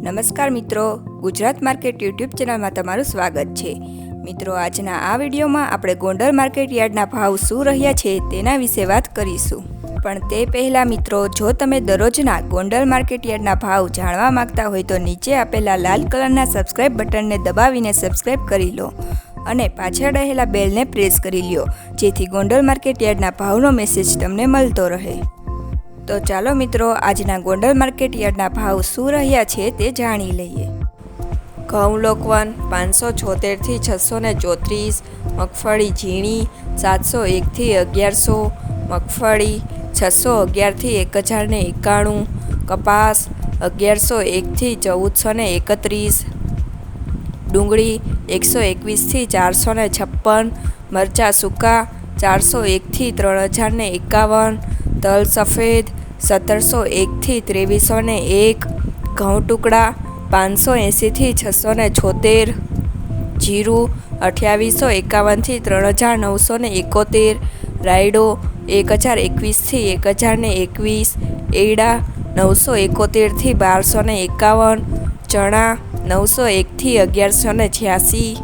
નમસ્કાર મિત્રો, Gujarat market YouTube ચેનલમાં તમારું સ્વાગત છે। મિત્રો, આજના આ વિડીયોમાં આપણે ગોંડલ માર્કેટ યાર્ડના ભાવ શું રહ્યા છે તેના વિશે વાત કરીશું। પણ તે પહેલાં મિત્રો, જો તમે દરરોજના ગોંડલ માર્કેટ યાર્ડના ભાવ જાણવા માંગતા હોય તો નીચે આપેલા લાલ કલરના સબસ્ક્રાઇબ બટનને દબાવીને સબસ્ક્રાઇબ કરી લો અને પાછળ રહેલા બેલને પ્રેસ કરી લ્યો, જેથી ગોંડલ માર્કેટ યાર્ડના ભાવનો મેસેજ તમને મળતો રહે। તો ચાલો મિત્રો, આજના ગોંડલ માર્કેટ યાર્ડના ભાવ શું રહ્યા છે તે જાણી લઈએ। ઘઉં લોકવન 576 થી 634, મગફળી ઝીણી 701 થી 1100, મગફળી 611 થી 1091, કપાસ 1101 થી 1431, ડુંગળી 121 થી 456, મરચાં સૂકા 401 થી 3051, તલ સફેદ 1701 થી 2301, ઘઉં ટુકડા 580 થી 676, જીરું 2851 થી 3971, રાયડો 1021 થી 1021, એડા 971 થી 1251, ચણા 901 થી 1186,